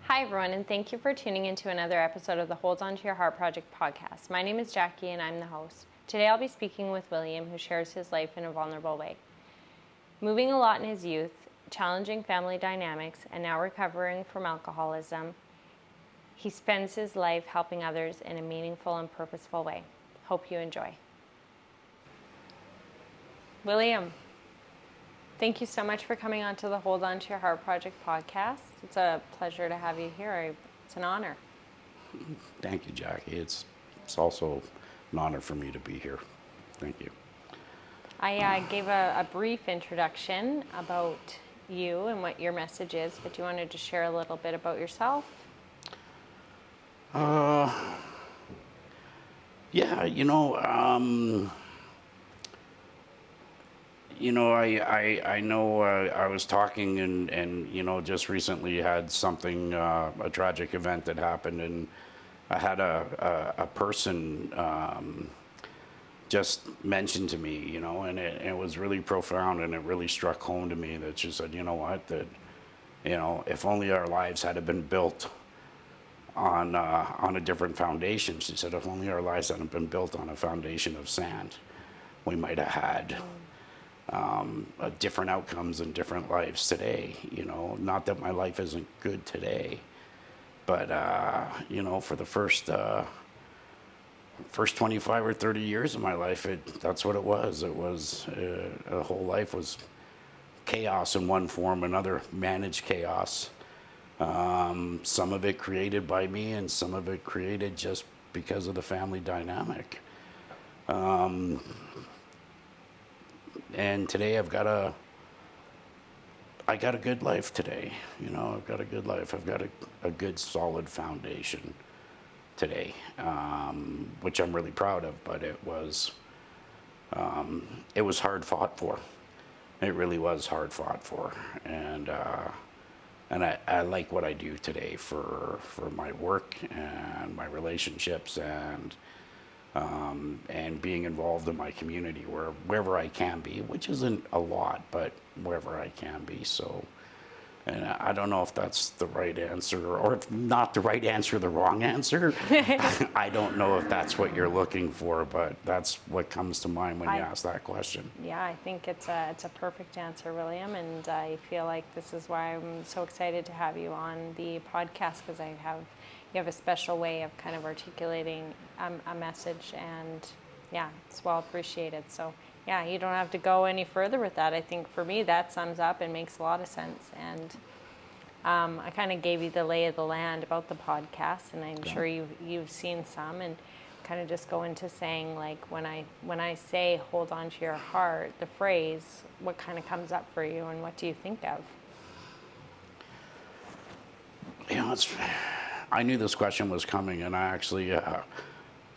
Hi everyone, and thank you for tuning into another episode of the Hold On to Your Heart Project podcast. My name is Jacquie and I'm the host. Today I'll be speaking with William, who shares his life in a vulnerable way. Moving a lot in his youth, challenging family dynamics, and now recovering from alcoholism, he spends his life helping others in a meaningful and purposeful way. Hope you enjoy. William, thank you so much for coming on to the Hold On to Your Heart Project podcast. It's a pleasure to have you here. It's an honor. Thank you, Jacquie. It's also an honor for me to be here. Thank you. I gave a brief introduction about you and what your message is, but you wanted to share a little bit about yourself? Yeah, I know I was talking and just recently had something, a tragic event that happened, and I had a person just mentioned to me, and it was really profound, and it really struck home to me that she said, you know what, that, if only our lives had been built on a different foundation. She said, if only our lives hadn't been built on a foundation of sand, we might have had different outcomes and different lives today. Not that my life isn't good today, but for the first 25 or 30 years of my life, that's what it was. It was a whole life was chaos in one form or another, managed chaos. Some of it created by me, and some of it created just because of the family dynamic. And today I got a good life today. I've got a good life. I've got a good solid foundation today, which I'm really proud of, but it was hard fought for. It really was hard fought for. And I like what I do today for my work and my relationships and being involved in my community wherever I can be, which isn't a lot, but wherever I can be. So, and I don't know if that's the right answer, or if not the right answer, the wrong answer. I don't know if that's what you're looking for, but that's what comes to mind when you ask that question. Yeah, I think it's a perfect answer, William, and I feel like this is why I'm so excited to have you on the podcast, because you have a special way of kind of articulating a message, and yeah, it's well appreciated. So yeah, you don't have to go any further with that. I think for me that sums up and makes a lot of sense. And I kind of gave you the lay of the land about the podcast, and I'm sure you've seen some, and kind of just go into saying, like, when I say hold on to your heart, the phrase, what kind of comes up for you, and what do you think of? I knew this question was coming, and I actually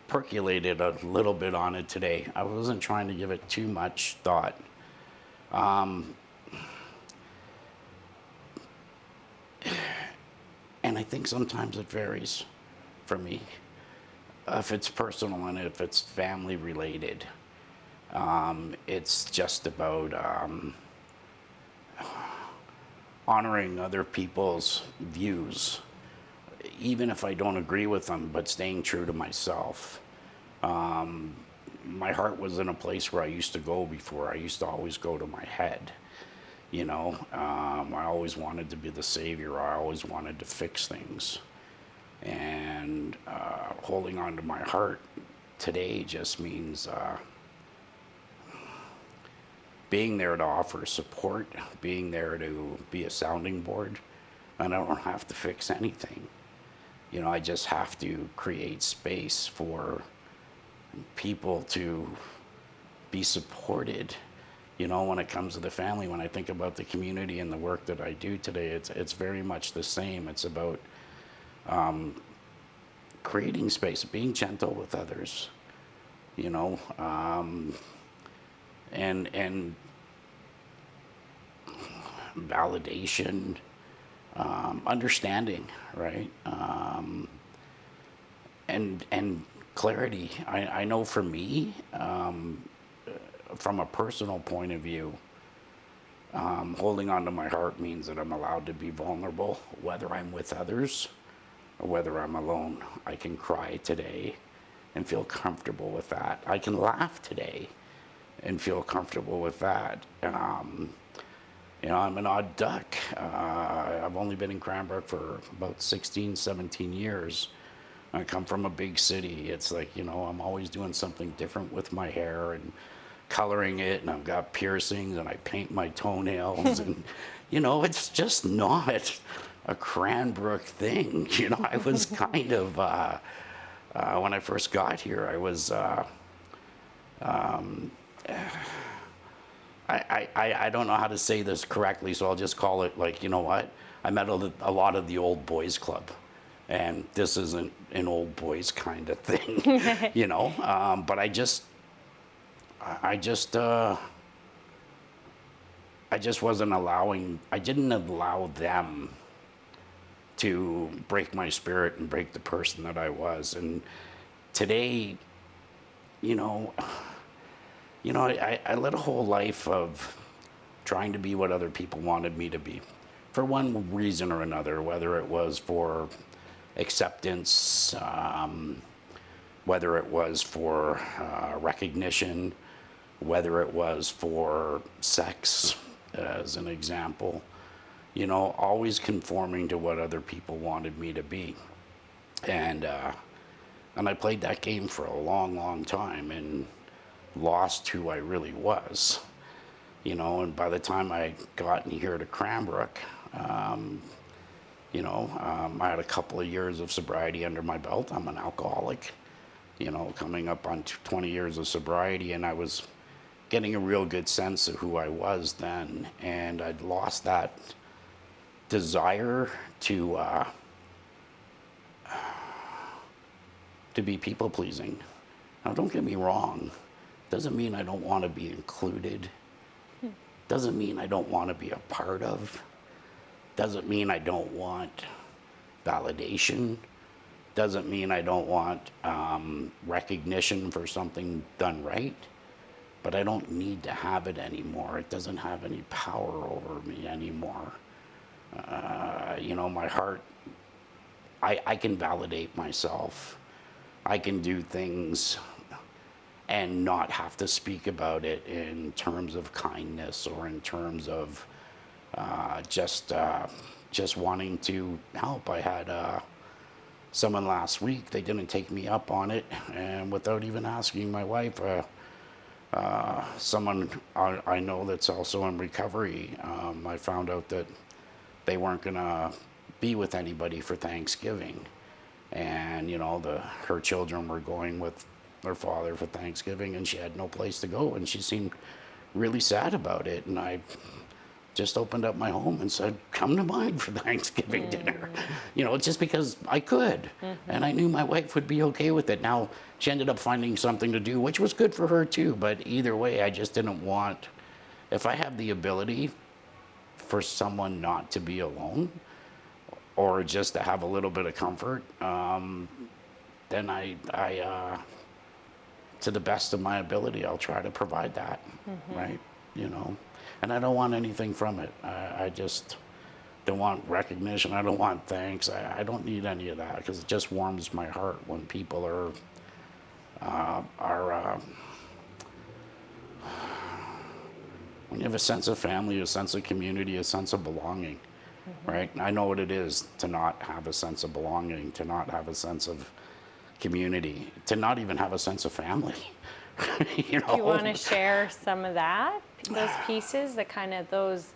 percolated a little bit on it today. I wasn't trying to give it too much thought. And I think sometimes it varies for me. If it's personal and if it's family related, it's just about honoring other people's views, even if I don't agree with them, but staying true to myself. My heart was in a place where I used to go before. I used to always go to my head. I always wanted to be the savior. I always wanted to fix things. And holding on to my heart today just means being there to offer support, being there to be a sounding board, and I don't have to fix anything. I just have to create space for people to be supported. When it comes to the family, when I think about the community and the work that I do today, it's very much the same. It's about creating space, being gentle with others, and validation, understanding, right? And clarity. I know for me, from a personal point of view, Holding on to my heart means that I'm allowed to be vulnerable, whether I'm with others or whether I'm alone. I can cry today and feel comfortable with that. I can laugh today and feel comfortable with that. I'm an odd duck. I've only been in Cranbrook for about 16, 17 years. I come from a big city. It's like, I'm always doing something different with my hair and coloring it, and I've got piercings, and I paint my toenails, and, it's just not a Cranbrook thing. I was kind of, when I first got here, I was, I don't know how to say this correctly, so I'll just call it like, I met a lot of the old boys club, and this isn't an old boys kind of thing, but I just wasn't allowing, I didn't allow them to break my spirit and break the person that I was. And today, I led a whole life of trying to be what other people wanted me to be, for one reason or another, whether it was for acceptance, whether it was for recognition, whether it was for sex, as an example, always conforming to what other people wanted me to be. And I played that game for a long, long time and lost who I really was, and by the time I got in here to Cranbrook, I had a couple of years of sobriety under my belt. I'm an alcoholic, coming up on 20 years of sobriety, and I was getting a real good sense of who I was then, and I'd lost that desire to be people pleasing. Now, don't get me wrong. Doesn't mean I don't want to be included. Doesn't mean I don't want to be a part of. Doesn't mean I don't want validation. Doesn't mean I don't want recognition for something done right. But I don't need to have it anymore. It doesn't have any power over me anymore. My heart, I can validate myself. I can do things and not have to speak about it in terms of kindness or in terms of just wanting to help. I had someone last week, they didn't take me up on it, and without even asking my wife, someone I know that's also in recovery, I found out that they weren't gonna be with anybody for Thanksgiving, and her children were going with their father for Thanksgiving, and she had no place to go, and she seemed really sad about it. And I just opened up my home and said, come to mine for Thanksgiving dinner, just because I could. And I knew my wife would be okay with it. Now, she ended up finding something to do, which was good for her too, but either way, I just didn't want, if I have the ability for someone not to be alone, or just to have a little bit of comfort, then I to the best of my ability, I'll try to provide that, right? And I don't want anything from it. I just don't want recognition. I don't want thanks. I don't need any of that, because it just warms my heart when people are when you have a sense of family, a sense of community, a sense of belonging, right? And I know what it is to not have a sense of belonging, to not have a sense of community, to not even have a sense of family. Do you want to share some of that, those pieces, those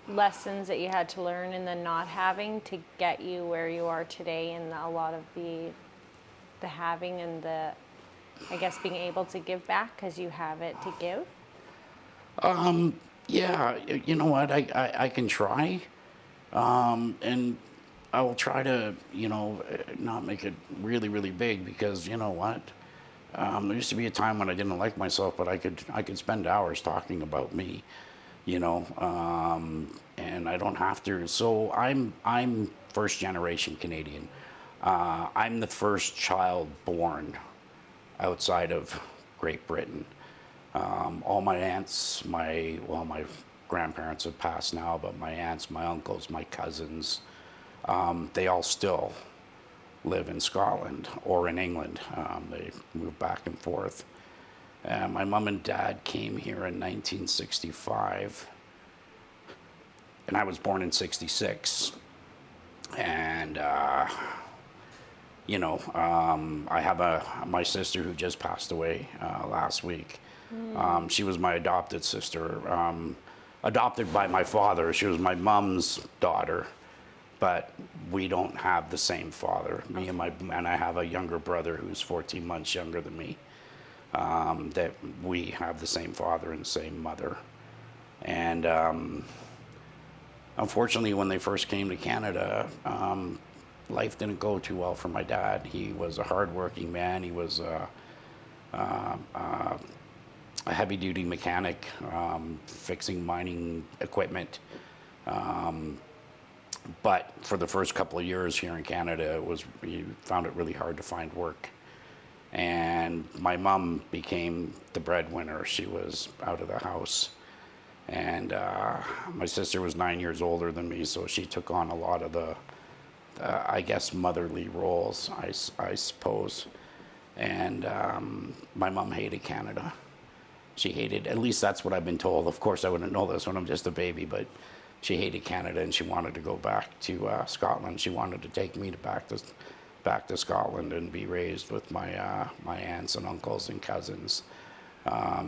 lessons that you had to learn in the not having to get you where you are today, and a lot of the having and the, I guess, being able to give back because you have it to give? Yeah, you know what, I can try, and I will try to, not make it really, really big, because you know what? There used to be a time when I didn't like myself, but I could spend hours talking about me, and I don't have to. So I'm first generation Canadian. I'm the first child born outside of Great Britain. All my aunts, my grandparents have passed now, but my aunts, my uncles, my cousins, they all still live in Scotland or in England. They move back and forth. My mom and dad came here in 1965, and I was born in 66. And, I have my sister who just passed away last week. She was my adopted sister, adopted by my father. She was my mom's daughter, but we don't have the same father. And I have a younger brother who's 14 months younger than me. That we have the same father and same mother. And unfortunately, when they first came to Canada, life didn't go too well for my dad. He was a hardworking man. He was a heavy-duty mechanic, fixing mining equipment. But for the first couple of years here in Canada, he found it really hard to find work. And my mom became the breadwinner. She was out of the house. And my sister was 9 years older than me, so she took on a lot of the, I guess, motherly roles, I suppose. And my mom hated Canada. She hated, at least that's what I've been told. Of course, I wouldn't know this when I'm just a baby, but she hated Canada and she wanted to go back to Scotland. She wanted to take me back to Scotland and be raised with my aunts and uncles and cousins,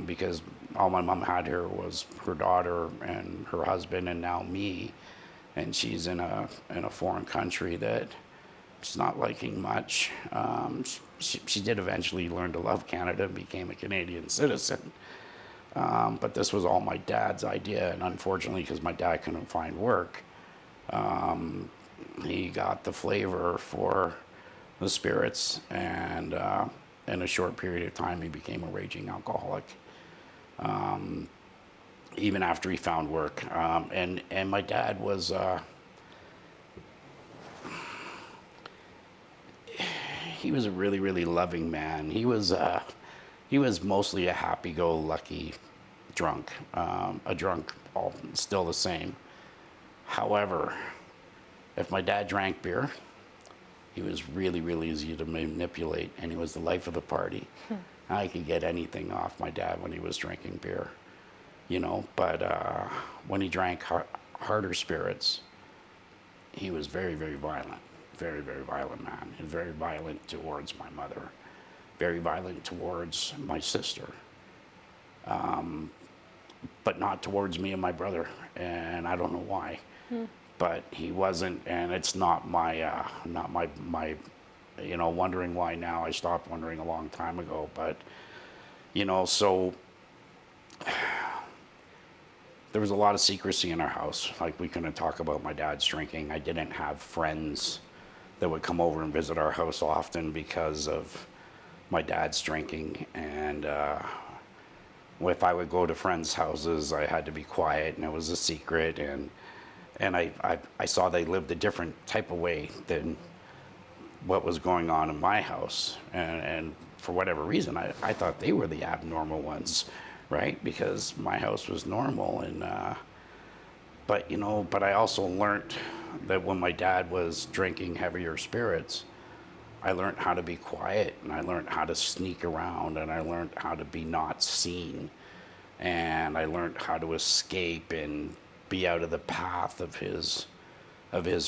because all my mom had here was her daughter and her husband and now me, and she's in a foreign country that she's not liking much. She did eventually learn to love Canada and became a Canadian citizen, but this was all my dad's idea, and unfortunately, because my dad couldn't find work, he got the flavor for the spirits, and in a short period of time, he became a raging alcoholic. Even after he found work, and my dad was he was a really, really loving man. He was mostly a happy-go-lucky drunk, still the same. However, if my dad drank beer, he was really, really easy to manipulate, and he was the life of the party. I could get anything off my dad when he was drinking beer, but when he drank harder spirits, he was very, very violent. Very, very violent man. And very violent towards my mother. Very violent towards my sister. But not towards me and my brother. And I don't know why. But he wasn't, and it's not my, wondering why now. I stopped wondering a long time ago. But, so there was a lot of secrecy in our house. Like, we couldn't talk about my dad's drinking. I didn't have friends that would come over and visit our house often because of my dad's drinking. And if I would go to friends' houses, I had to be quiet, and it was a secret. And I saw they lived a different type of way than what was going on in my house. And for whatever reason, I thought they were the abnormal ones, right? Because my house was normal. And but I also learned that when my dad was drinking heavier spirits, I learned how to be quiet, and I learned how to sneak around, and I learned how to be not seen, and I learned how to escape and be out of the path of his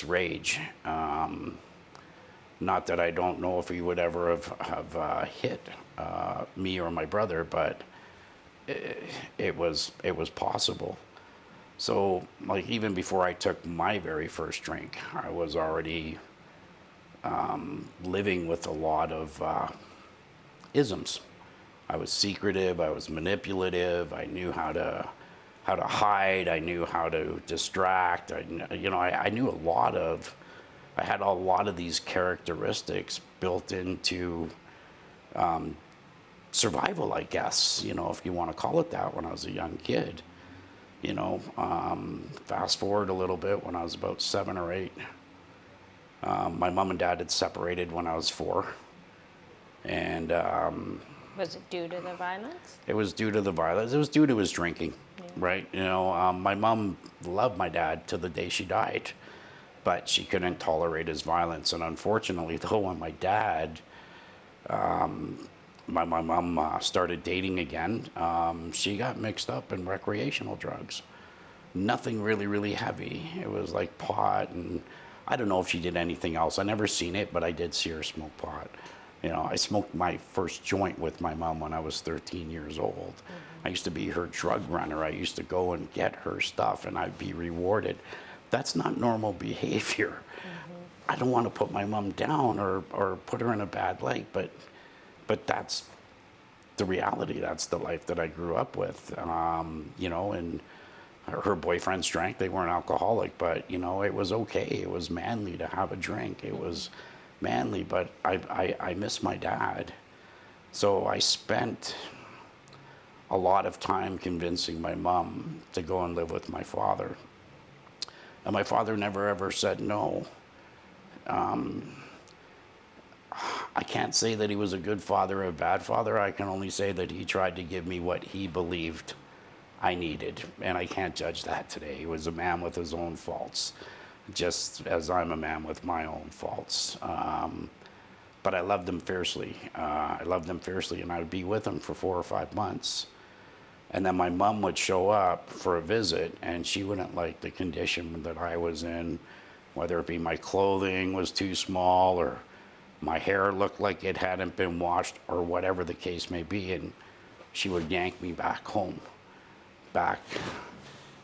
rage. Not that I don't know if he would ever have hit me or my brother, but it was possible. So, like, even before I took my very first drink, I was already living with a lot of isms. I was secretive, I was manipulative, I knew how to hide, I knew how to distract, I knew I had a lot of these characteristics built into survival, I guess, if you want to call it that, when I was a young kid. Fast forward a little bit, when I was about 7 or 8, my mom and dad had separated when I was 4. And was it due to the violence? it was due to the violence. It was due to his drinking. Yeah. right? You know, my mom loved my dad to the day she died, but she couldn't tolerate his violence. And unfortunately, though, when my mom started dating again, she got mixed up in recreational drugs. Nothing really, really heavy. It was like pot, and I don't know if she did anything else. I never seen it, but I did see her smoke pot. You know, I smoked my first joint with my mom when I was 13 years old. I used to be her drug runner. I used to go and get her stuff, and I'd be rewarded. That's not normal behavior. I don't want to put my mom down or put her in a bad light, but that's the reality. That's the life that I grew up with. You know, and her boyfriends drank. They weren't alcoholic, but you know, it was okay. It was manly to have a drink. It was manly, but I miss my dad. So I spent a lot of time convincing my mom to go and live with my father. And my father never ever said no. I can't say that he was a good father or a bad father. I can only say that he tried to give me what he believed I needed. And I can't judge that today. He was a man with his own faults, just as I'm a man with my own faults. But I loved him fiercely. I loved him fiercely, and I would be with him for 4 or 5 months. And then my mom would show up for a visit, and she wouldn't like the condition that I was in, whether it be my clothing was too small or my hair looked like it hadn't been washed or whatever the case may be. And she would yank me back home, back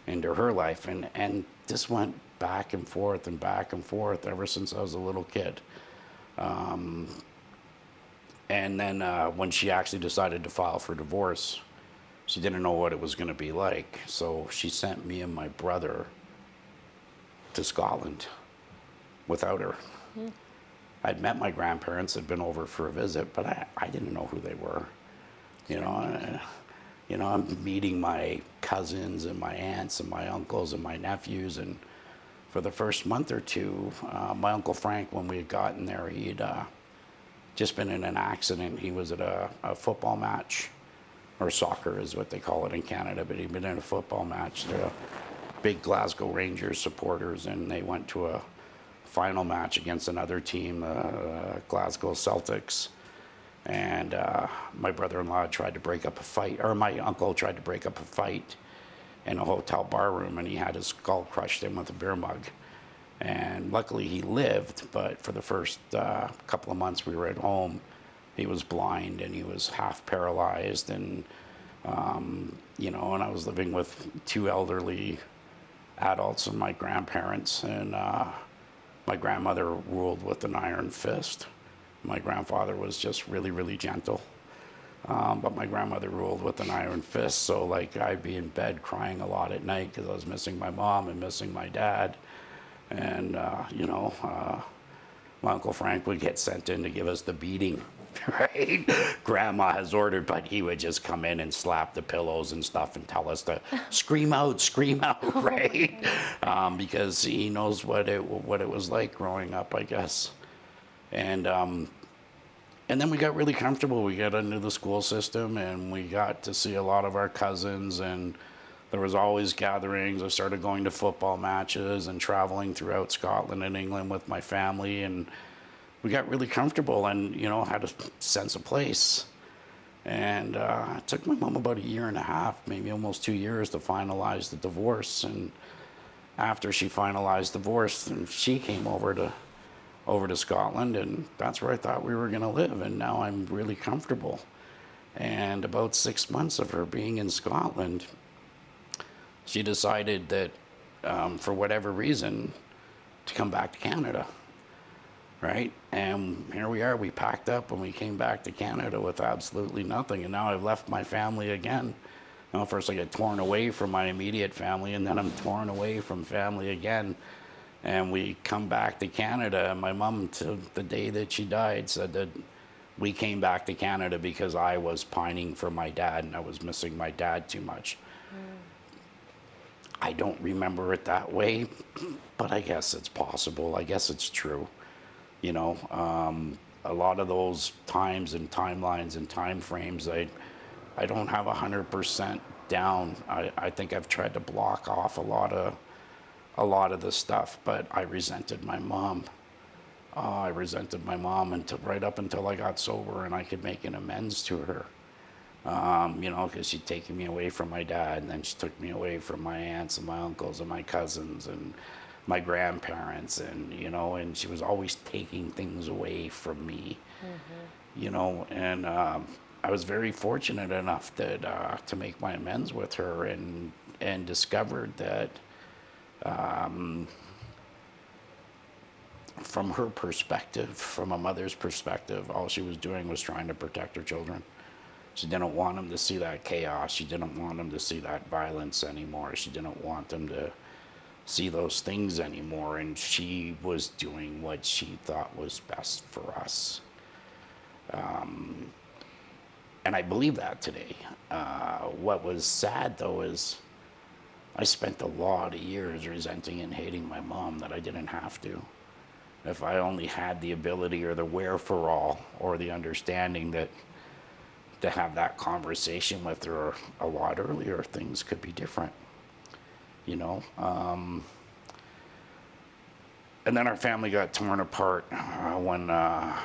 into her life. And this went back and forth ever since I was a little kid. And then when she actually decided to file for divorce, she didn't know what it was going to be like. So she sent me and my brother to Scotland without her. I'd met my grandparents, had been over for a visit, but I didn't know who they were. You know, I'm meeting my cousins and my aunts and my uncles and my nephews, and for the first month or two, my Uncle Frank, when we had gotten there, he'd just been in an accident. He was at a football match, or soccer is what they call it in Canada, but he'd been in a football match. They're big Glasgow Rangers supporters, and they went to a final match against another team, Glasgow Celtics. And my brother-in-law tried to break up a fight, or my uncle tried to break up a fight in a hotel bar room, and he had his skull crushed in with a beer mug. And luckily he lived, but for the first couple of months we were at home, he was blind and he was half paralyzed, and you know, and I was living with 2 elderly adults and my grandparents, and my grandmother ruled with an iron fist. My grandfather was just really, really gentle. But my grandmother ruled with an iron fist. So like I'd be in bed crying a lot at night because I was missing my mom and missing my dad. And, you know, my Uncle Frank would get sent in to give us the beating, right? Grandma has ordered, but he would just come in and slap the pillows and stuff and tell us to scream out, right? Because he knows what it was like growing up, I guess. And then we got really comfortable. We got into the school system, and we got to see a lot of our cousins, and there was always gatherings. I started going to football matches and traveling throughout Scotland and England with my family, and we got really comfortable and, you know, had a sense of place. And it took my mom about 1.5 years, maybe almost 2 years, to finalize the divorce. And after she finalized the divorce, she came over to Scotland, and that's where I thought we were going to live. And now I'm really comfortable. And about 6 months of her being in Scotland, she decided that for whatever reason to come back to Canada, right? And here we are. We packed up and we came back to Canada with absolutely nothing. And now I've left my family again. You know, first I get torn away from my immediate family, and then I'm torn away from family again. And we come back to Canada, and my mom, to the day that she died, said that we came back to Canada because I was pining for my dad and I was missing my dad too much. I don't remember it that way, but I guess it's possible. I guess it's true. You know, a lot of those times and timelines and time frames, I don't have 100% down. I think I've tried to block off a lot of the stuff, but I resented my mom. I resented my mom until right up until I got sober and I could make an amends to her. You know, because she'd taken me away from my dad, and then she took me away from my aunts and my uncles and my cousins and my grandparents, and you know, and she was always taking things away from me. You know, and I was very fortunate enough that to make my amends with her, and discovered that from her perspective, from a mother's perspective, all she was doing was trying to protect her children. She didn't want them to see that chaos. She didn't want them to see that violence anymore. She didn't want them to see those things anymore. And she was doing what she thought was best for us. And I believe that today. What was sad, though, is I spent a lot of years resenting and hating my mom that I didn't have to. If I only had the ability or the wherefore or the understanding that to have that conversation with her a lot earlier, things could be different, you know. And then our family got torn apart when I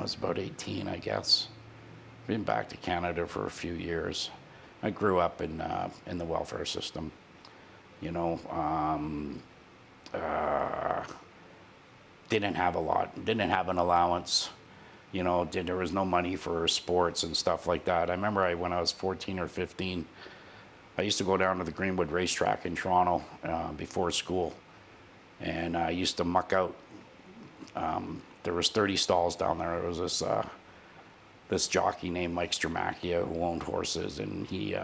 was about 18, I guess. Been back to Canada for a few years. I grew up in the welfare system, you know. Didn't have a lot, didn't have an allowance. You know, there was no money for sports and stuff like that. I remember when I was 14 or 15, I used to go down to the Greenwood racetrack in Toronto before school, and I used to muck out. There was 30 stalls down there. There was this jockey named Mike Stramacchia who owned horses, and he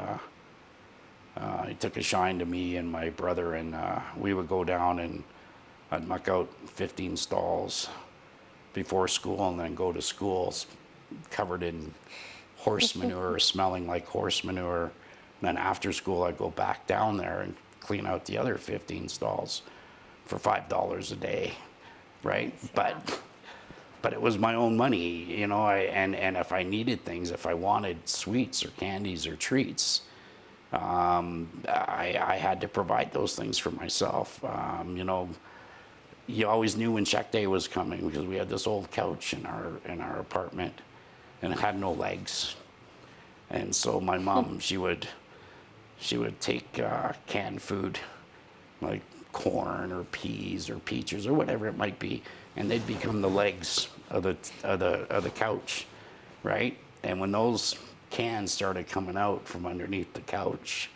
took a shine to me and my brother, and we would go down and I'd muck out 15 stalls before school, and then go to school covered in horse manure, smelling like horse manure. And then after school, I'd go back down there and clean out the other 15 stalls for $5 a day, right? Yeah. But it was my own money, you know. And if I needed things, if I wanted sweets or candies or treats, I had to provide those things for myself. You know, you always knew when check day was coming because we had this old couch in our apartment, and it had no legs. And so my mom, she would take canned food, like corn or peas or peaches or whatever it might be, and they'd become the legs of the couch, right? And when those cans started coming out from underneath the couch,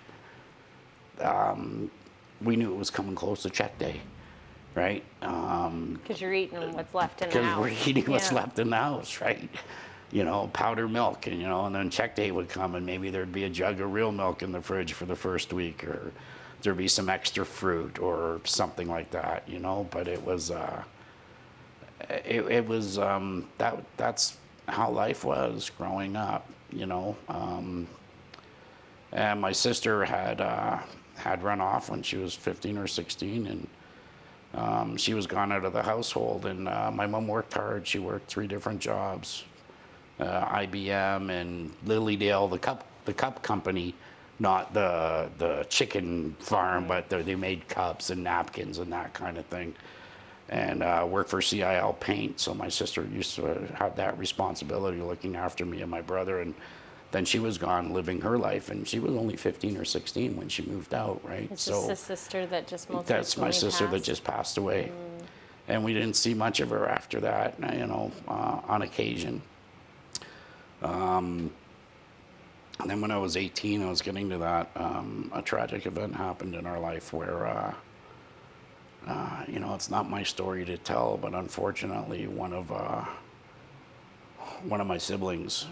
we knew it was coming close to check day. Right? Because you're eating what's left in the house. Because we're eating what's left in the house, right? You know, powdered milk, and you know, and then check day would come, and maybe there'd be a jug of real milk in the fridge for the first week, or there'd be some extra fruit or something like that, you know. But it was, that's how life was growing up, you know. And my sister had run off when she was 15 or 16, and she was gone out of the household, and my mom worked hard. She worked 3 different jobs, IBM and Lilydale, the cup company, not the chicken farm, but they made cups and napkins and that kind of thing. And worked for CIL Paint. So my sister used to have that responsibility looking after me and my brother, and then she was gone living her life, and she was only 15 or 16 when she moved out, right? Is this the sister that just most That's my sister passed? that just passed away. And we didn't see much of her after that, you know, on occasion. And then when I was 18, I was getting to that, a tragic event happened in our life where, you know, it's not my story to tell, but unfortunately one of my siblings,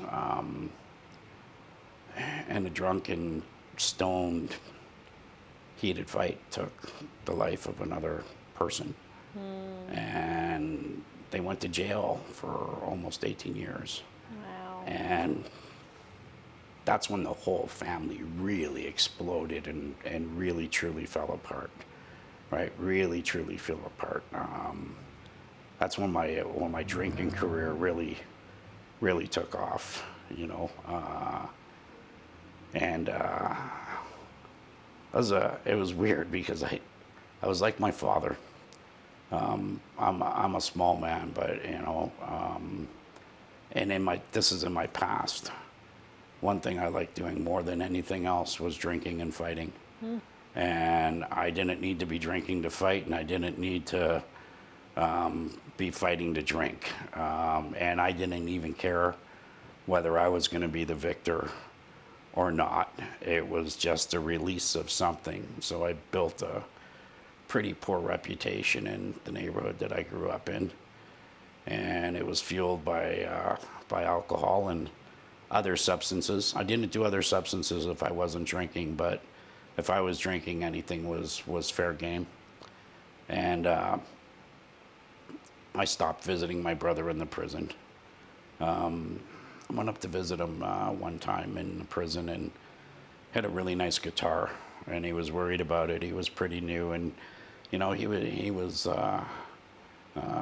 and a drunken, stoned, heated fight took the life of another person. And they went to jail for almost 18 years. Wow. And that's when the whole family really exploded and really truly fell apart, right? Really truly fell apart. That's when my drinking career really took off, you know. And it was weird because I was like my father. I'm a small man, but and this is in my past. One thing I liked doing more than anything else was drinking and fighting. And I didn't need to be drinking to fight, and I didn't need to be fighting to drink. And I didn't even care whether I was going to be the victor or not. It was just a release of something. So I built a pretty poor reputation in the neighborhood that I grew up in. And it was fueled by alcohol and other substances. I didn't do other substances if I wasn't drinking, but if I was drinking, anything was fair game. And I stopped visiting my brother in the prison. I went up to visit him one time in the prison and had a really nice guitar, and he was worried about it. He was pretty new, and he was well,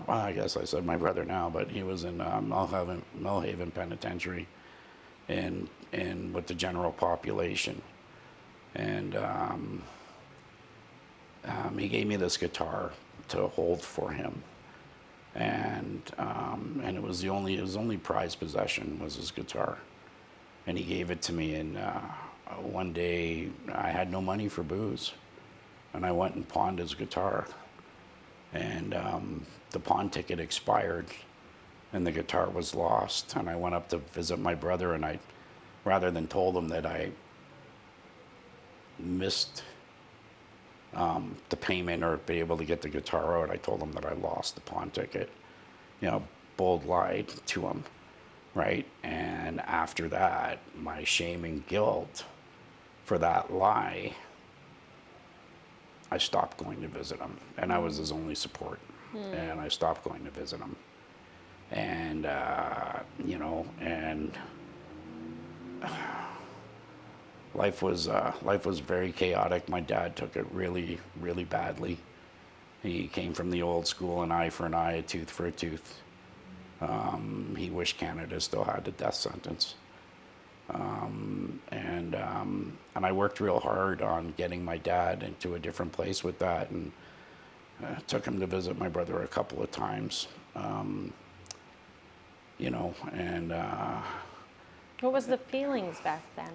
I guess I said my brother now, but he was in Millhaven Penitentiary, and with the general population. And he gave me this guitar to hold for him, and it was his only prized possession was his guitar, and he gave it to me. And one day I had no money for booze, and I went and pawned his guitar, and the pawn ticket expired, and the guitar was lost. And I went up to visit my brother, and I, rather than told him that I missed the payment or be able to get the guitar out, I told him that I lost the pawn ticket. Bold lied to him, right? And after that, my shame and guilt for that lie, I stopped going to visit him, and I was his only support. And I stopped going to visit him, and and life was very chaotic. My dad took it really, really badly. He came from the old school, an eye for an eye, a tooth for a tooth. He wished Canada still had the death sentence. And I worked real hard on getting my dad into a different place with that, and took him to visit my brother a couple of times. And What was the feelings back then?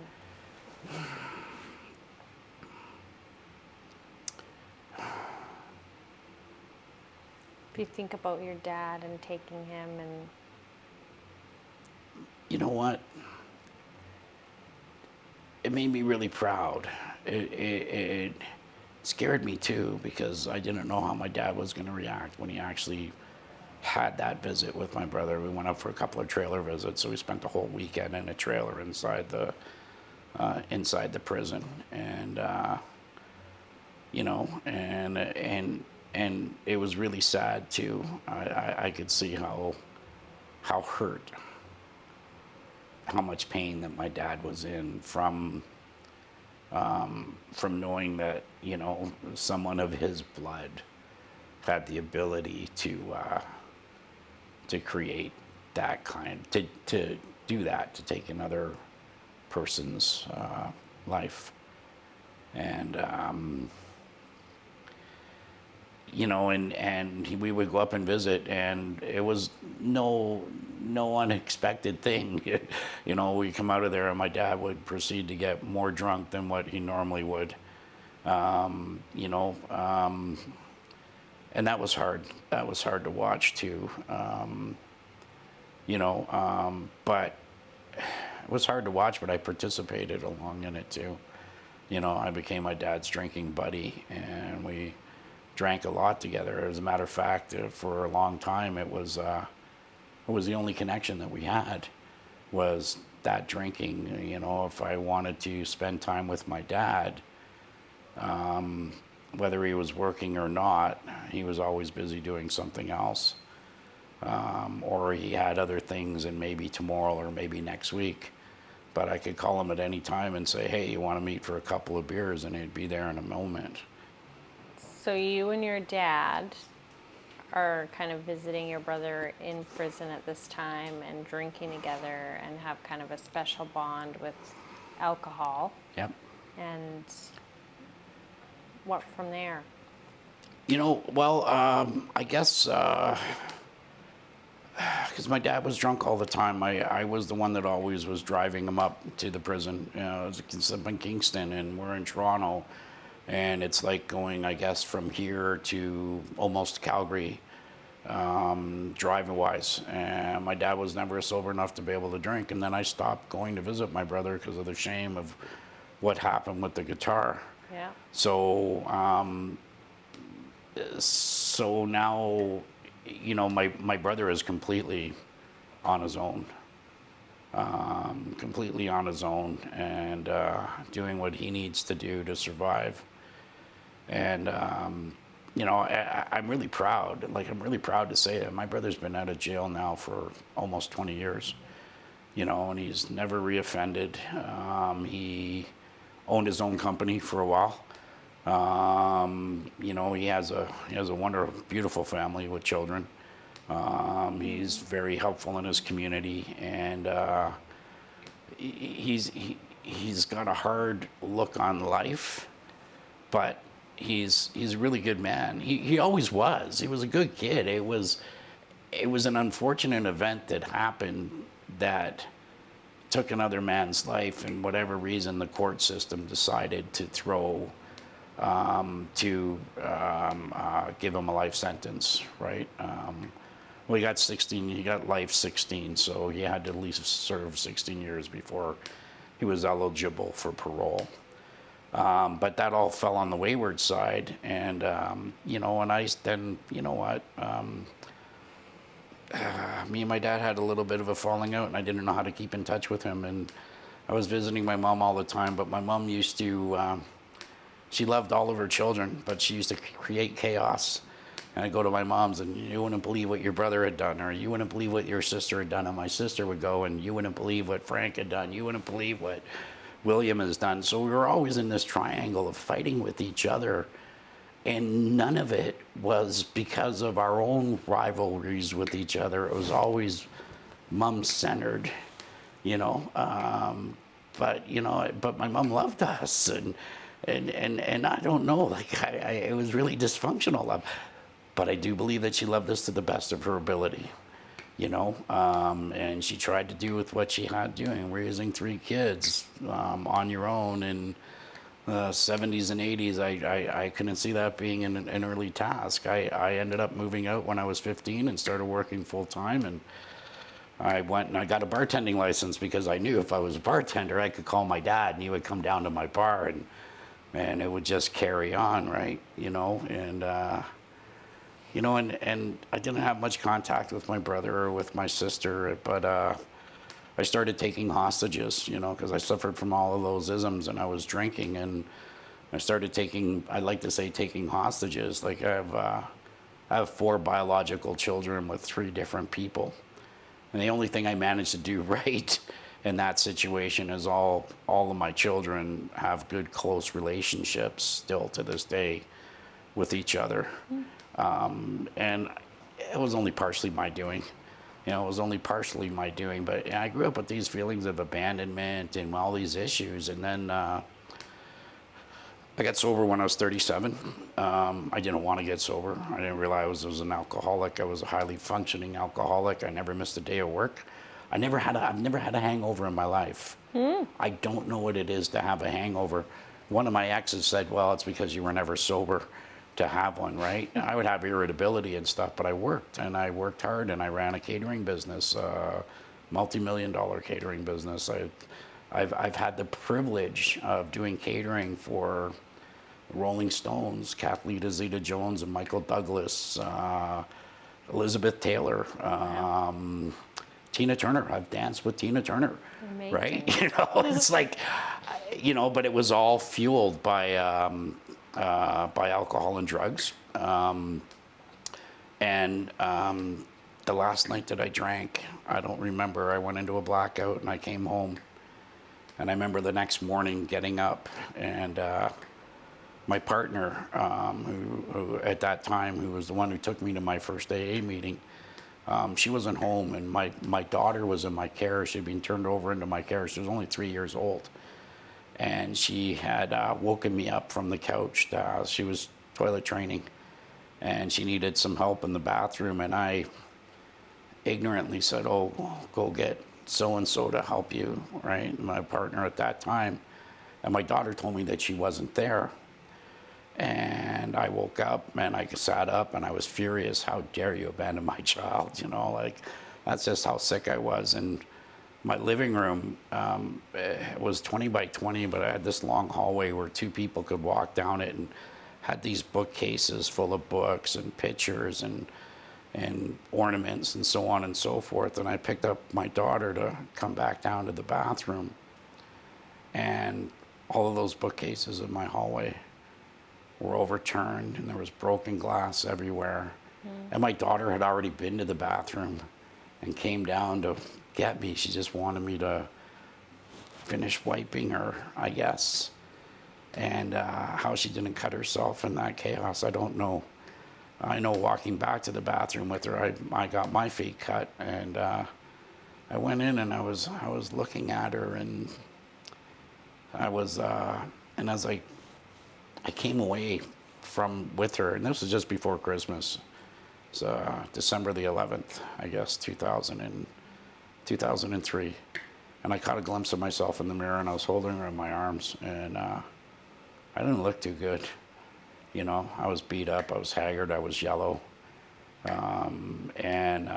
If you think about your dad and taking him, and you know what? It made me really proud. It scared me too, because I didn't know how my dad was going to react when he actually had that visit with my brother. We went up for a couple of trailer visits, so we spent the whole weekend in a trailer inside the prison, and and it was really sad too. I could see how hurt, how much pain that my dad was in from knowing that someone of his blood had the ability to create that to do that, to take another person's life. And we would go up and visit, and it was no unexpected thing. We come out of there, and my dad would proceed to get more drunk than what he normally would. And that was hard. That was hard to watch too. But it was hard to watch, but I participated along in it too. I became my dad's drinking buddy, and we drank a lot together. As a matter of fact, for a long time, it was the only connection that we had, was that drinking. If I wanted to spend time with my dad, whether he was working or not, he was always busy doing something else. Or he had other things, and maybe tomorrow or maybe next week. But I could call him at any time and say, hey, you want to meet for a couple of beers? And he'd be there in a moment. so you and your dad are kind of visiting your brother in prison at this time and drinking together and have kind of a special bond with alcohol. Yep. And what from there? You know, well, I guess because my dad was drunk all the time, I was the one that always was driving him up to the prison. You know, it's up in Kingston, and we're in Toronto, and it's like going, I guess, from here to almost Calgary, driving wise. And my dad was never sober enough to be able to drink, and then I stopped going to visit my brother because of the shame of what happened with the guitar. Yeah. So, so now, you know, my brother is completely on his own, and doing what he needs to do to survive. And, you know, I'm really proud. Like, I'm really proud to say that my brother's been out of jail now for almost 20 years, you know, and he's never reoffended. He owned his own company for a while. You know, he has a wonderful, beautiful family with children. He's very helpful in his community, and he's got a hard look on life, but he's a really good man. He always was. He was a good kid. It was an unfortunate event that happened that took another man's life, and whatever reason the court system decided to give him a life sentence, right? Well, he got 16, he got life 16, so he had to at least serve 16 years before he was eligible for parole. But that all fell on the wayward side, and, you know, and I then, you know what, me and my dad had a little bit of a falling out, and I didn't know how to keep in touch with him, and I was visiting my mom all the time, but my mom used to, she loved all of her children, but she used to create chaos. And I'd go to my mom's, and you wouldn't believe what your brother had done, or you wouldn't believe what your sister had done, and my sister would go, and you wouldn't believe what Frank had done, you wouldn't believe what William has done. So we were always in this triangle of fighting with each other, and none of it was because of our own rivalries with each other. It was always mom-centered, you know. But you know, but my mom loved us, and I don't know, like it was really dysfunctional love, but I do believe that she loved us to the best of her ability, you know. And she tried to do with what she had doing, raising 3 kids on your own in the 70s and 80s. I couldn't see that being an early task. I ended up moving out when I was 15 and started working full time, and I went and I got a bartending license because I knew if I was a bartender, I could call my dad and he would come down to my bar, and it would just carry on, right? You know, and you know, and I didn't have much contact with my brother or with my sister, but I started taking hostages, you know, because I suffered from all of those isms, and I was drinking, and I started taking, I like to say, taking hostages. Like I have 4 biological children with 3 different people, and the only thing I managed to do right in that situation is all of my children have good, close relationships still to this day with each other. And it was only partially my doing. You know, it was only partially my doing, but I grew up with these feelings of abandonment and all these issues. And then I got sober when I was 37. I didn't want to get sober. I didn't realize I was an alcoholic. I was a highly functioning alcoholic. I never missed a day of work. I've never had a hangover in my life. I don't know what it is to have a hangover. One of my exes said, well, it's because you were never sober to have one, right? I would have irritability and stuff, but I worked hard, and I ran a catering business, multi-million-dollar catering business. I've had the privilege of doing catering for Rolling Stones, Kathleen Zeta-Jones and Michael Douglas, Elizabeth Taylor, Tina Turner. I've danced with Tina Turner. Amazing. Right? You know, it's like, you know, but it was all fueled by alcohol and drugs. The last night that I drank, I don't remember. I went into a blackout and I came home. And I remember the next morning getting up, and my partner, who at that time, who was the one who took me to my first AA meeting, she wasn't home, and my daughter was in my care. She'd been turned over into my care. She was only 3 years old. and she had woken me up from the couch. She was toilet training, and she needed some help in the bathroom, and I ignorantly said, "Oh, go get so-and-so to help you," right? My partner at that time. And my daughter told me that she wasn't there. And I woke up and I sat up and I was furious. How dare you abandon my child? You know, like, that's just how sick I was. And my living room it was 20 by 20, but I had this long hallway where two people could walk down it, and had these bookcases full of books and pictures and ornaments and so on and so forth. And I picked up my daughter to come back down to the bathroom, and all of those bookcases in my hallway were overturned, and there was broken glass everywhere. And my daughter had already been to the bathroom and came down to get me. She just wanted me to finish wiping her, I guess. And how she didn't cut herself in that chaos, I don't know. I know walking back to the bathroom with her, I got my feet cut, and I went in and I was looking at her, and and as I came away with her, and this was just before Christmas. So December the 11th, I guess, 2003. And I caught a glimpse of myself in the mirror, and I was holding her in my arms, and I didn't look too good. You know, I was beat up, I was haggard, I was yellow, and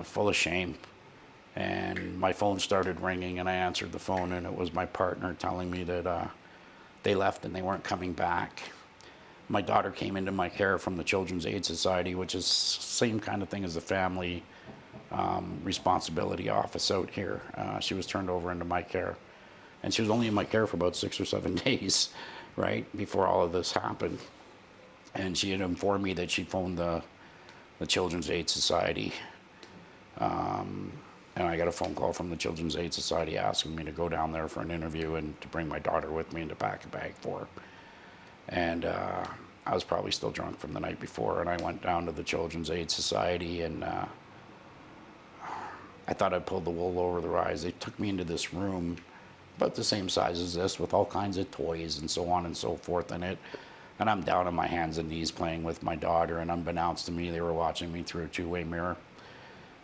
full of shame. And my phone started ringing, and I answered the phone, and it was my partner telling me that they left and they weren't coming back. My daughter came into my care from the Children's Aid Society, which is same kind of thing as the family responsibility office out here. She was turned over into my care, and she was only in my care for about 6 or 7 days, right, before all of this happened. And she had informed me that she phoned the Children's Aid Society, and I got a phone call from the Children's Aid Society asking me to go down there for an interview and to bring my daughter with me and to pack a bag for her. And I was probably still drunk from the night before, and I went down to the Children's Aid Society, and I thought I pulled the wool over their eyes. They took me into this room about the same size as this, with all kinds of toys and so on and so forth in it. And I'm down on my hands and knees playing with my daughter, and unbeknownst to me, they were watching me through a two-way mirror.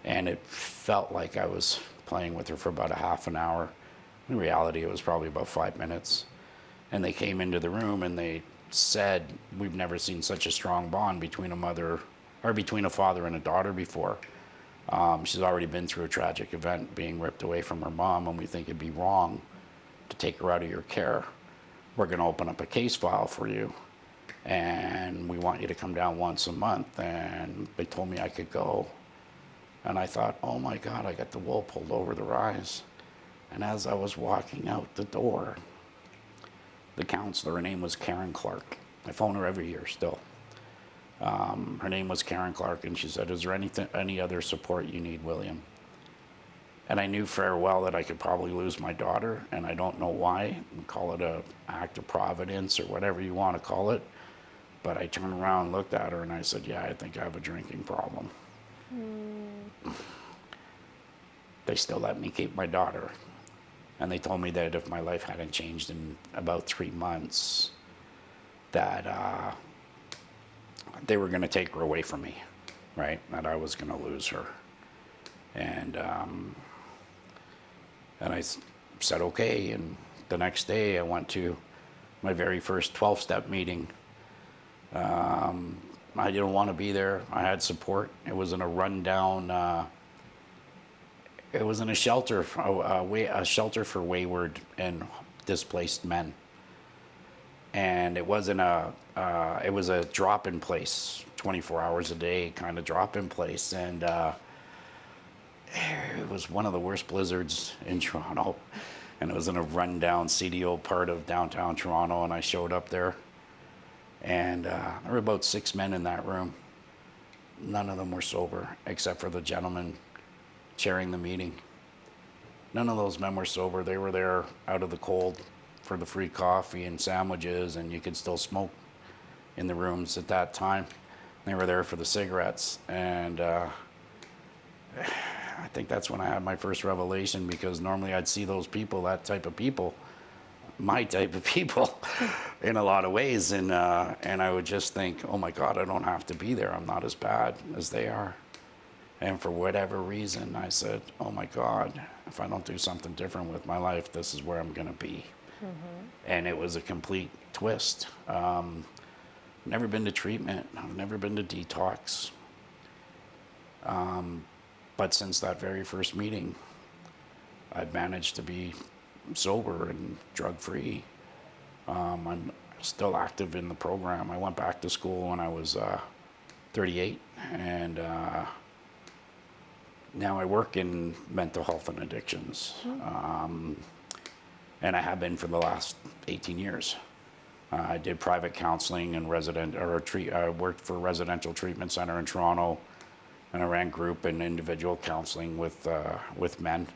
And it felt like I was playing with her for about a half an hour. In reality, it was probably about 5 minutes. And they came into the room and they said, "We've never seen such a strong bond between between a father and a daughter before. She's already been through a tragic event, being ripped away from her mom, and we think it'd be wrong to take her out of your care. We're going to open up a case file for you, and we want you to come down once a month." And they told me I could go. And I thought, oh my God, I got the wool pulled over their eyes. And as I was walking out the door, the counselor, her name was Karen Clark. I phone her every year still. Her name was Karen Clark, and she said, "Is there any other support you need, William?" And I knew fair well that I could probably lose my daughter, and I don't know why. Call it an act of providence or whatever you want to call it. But I turned around and looked at her, and I said, "Yeah, I think I have a drinking problem." They still let me keep my daughter. And they told me that if my life hadn't changed in about 3 months, that they were going to take her away from me, right? That I was going to lose her. And I said, okay. And the next day I went to my very first 12-step meeting. I didn't want to be there. I had support. It was in a rundown, it was in a shelter for wayward and displaced men. And it wasn't it was a drop-in place, 24 hours a day kind of drop-in place. And it was one of the worst blizzards in Toronto. And it was in a rundown CDO part of downtown Toronto, and I showed up there. And there were about 6 men in that room. None of them were sober, except for the gentleman chairing the meeting. None of those men were sober. They were there out of the cold for the free coffee and sandwiches, and you could still smoke in the rooms at that time. They were there for the cigarettes. And I think that's when I had my first revelation, because normally I'd see those people, that type of people, my type of people in a lot of ways. And I would just think, oh my God, I don't have to be there. I'm not as bad as they are. And for whatever reason, I said, oh my God, if I don't do something different with my life, this is where I'm going to be. And it was a complete twist. Never been to treatment. I've never been to detox. But since that very first meeting, I've managed to be sober and drug-free. I'm still active in the program. I went back to school when I was 38, and now I work in mental health and addictions. And I have been for the last 18 years. I did private counseling and I worked for a residential treatment center in Toronto, and I ran group and individual counseling with men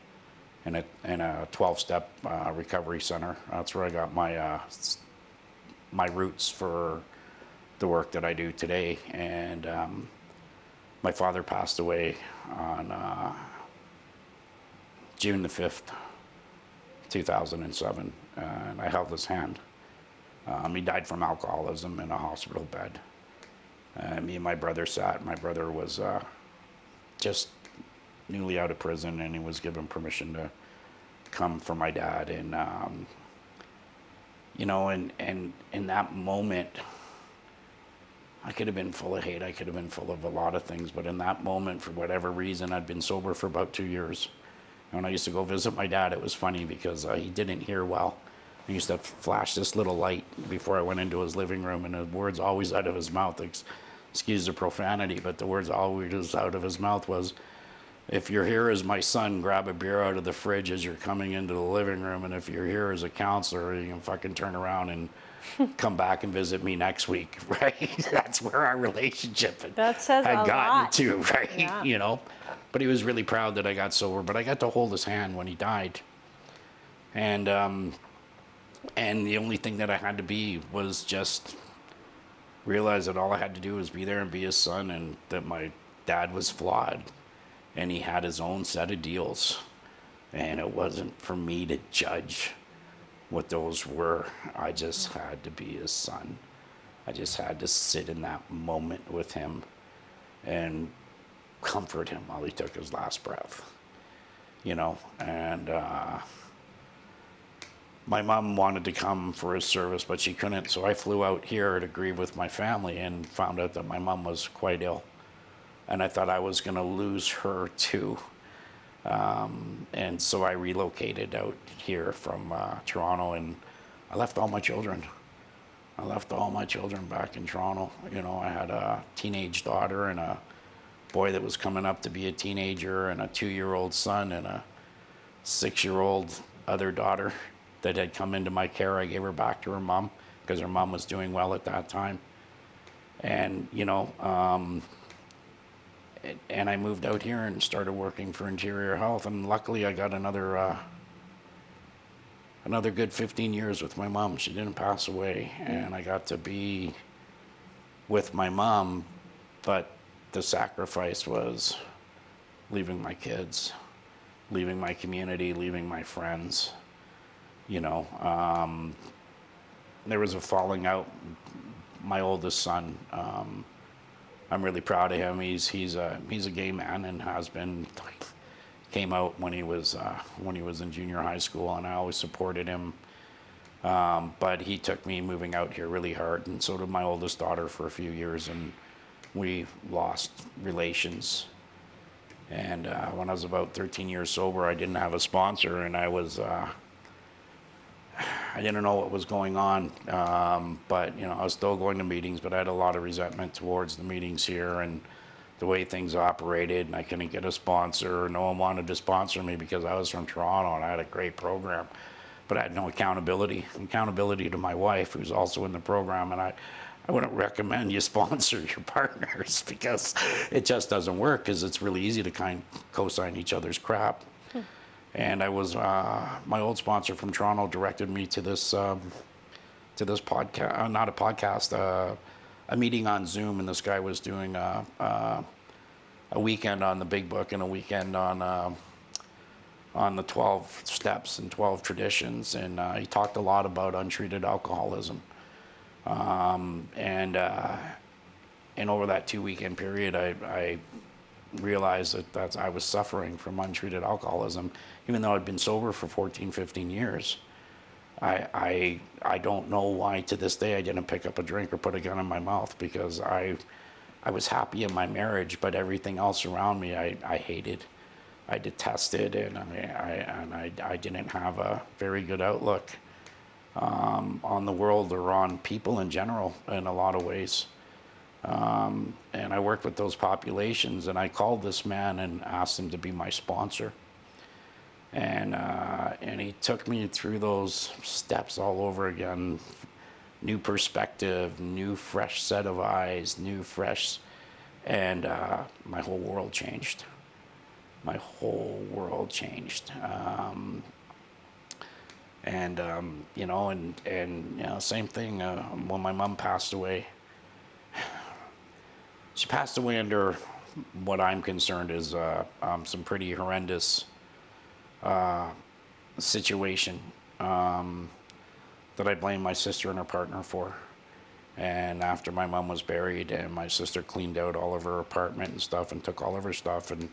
in a 12-step recovery center. That's where I got my roots for the work that I do today. And my father passed away on June the 5th, 2007, and I held his hand. He died from alcoholism in a hospital bed. Me and my brother sat. My brother was just newly out of prison, and he was given permission to come for my dad. And you know, and in that moment, I could have been full of hate. I could have been full of a lot of things. But in that moment, for whatever reason, I'd been sober for about 2 years. And when I used to go visit my dad, it was funny because he didn't hear well. He used to flash this little light before I went into his living room, and the words always out of his mouth, excuse the profanity, but the words always out of his mouth was, if you're here as my son, grab a beer out of the fridge as you're coming into the living room, and if you're here as a counselor, you can fucking turn around and come back and visit me next week, right? That's where our relationship had gotten lot. to, right? Yeah. You know, but he was really proud that I got sober, but I got to hold his hand when he died. And the only thing that I had to be was just realize that all I had to do was be there and be his son, and that my dad was flawed and he had his own set of deals, and it wasn't for me to judge what those were. I just had to be his son. I just had to sit in that moment with him and comfort him while he took his last breath, you know. And my mom wanted to come for his service, but she couldn't, so I flew out here to grieve with my family and found out that my mom was quite ill. And I thought I was going to lose her too. And so I relocated out here from Toronto, and I left all my children. I left all my children back in Toronto. You know, I had a teenage daughter and a boy that was coming up to be a teenager, and a 2-year-old son and a 6-year-old other daughter that had come into my care. I gave her back to her mom because her mom was doing well at that time. And, you know, and I moved out here and started working for Interior Health, and luckily I got another good 15 years with my mom. She didn't pass away, and I got to be with my mom, but the sacrifice was leaving my kids, leaving my community, leaving my friends. You know, there was a falling out. My oldest son, I'm really proud of him. He's a gay man and has been. Came out when he was in junior high school, and I always supported him. But he took me moving out here really hard, and so did my oldest daughter for a few years, and we lost relations. And when I was about 13 years sober, I didn't have a sponsor, and I didn't know what was going on, but you know, I was still going to meetings, but I had a lot of resentment towards the meetings here and the way things operated, and I couldn't get a sponsor. No one wanted to sponsor me because I was from Toronto and I had a great program, but I had no accountability to my wife, who's also in the program. And I wouldn't recommend you sponsor your partners because it just doesn't work, because it's really easy to co-sign each other's crap. And I was, my old sponsor from Toronto directed me to this podcast, not a podcast, a meeting on Zoom, and this guy was doing a weekend on the Big Book and a weekend on on the 12 steps and 12 traditions, and he talked a lot about untreated alcoholism. And over that 2 weekend period, I realized that I was suffering from untreated alcoholism, even though I'd been sober for 14, 15 years. I don't know why to this day I didn't pick up a drink or put a gun in my mouth, because I was happy in my marriage, but everything else around me I hated, I detested, and I didn't have a very good outlook on the world or on people in general in a lot of ways. And I worked with those populations, and I called this man and asked him to be my sponsor. And he took me through those steps all over again. New perspective, new fresh set of eyes, new fresh, and my whole world changed. My whole world changed. You know, and you know, same thing when my mom passed away. She passed away under what I'm concerned is some pretty horrendous situation that I blame my sister and her partner for. And after my mom was buried, and my sister cleaned out all of her apartment and stuff and took all of her stuff, and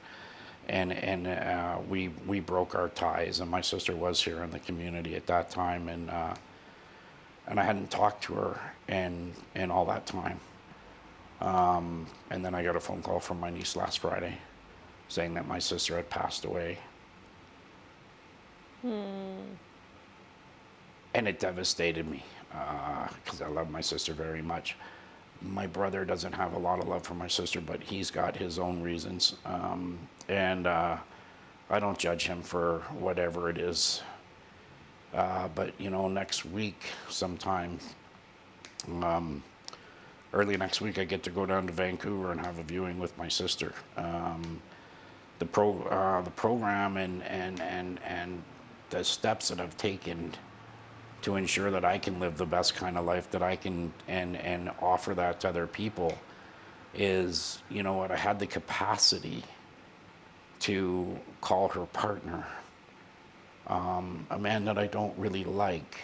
we broke our ties. And my sister was here in the community at that time, and I hadn't talked to her in all that time. And then I got a phone call from my niece last Friday saying that my sister had passed away. And it devastated me, because I love my sister very much. My brother doesn't have a lot of love for my sister, but he's got his own reasons. And I don't judge him for whatever it is. But, you know, next week sometime, early next week, I get to go down to Vancouver and have a viewing with my sister. The program and the steps that I've taken to ensure that I can live the best kind of life that I can, and offer that to other people, is, you know what, I had the capacity to call her partner, a man that I don't really like,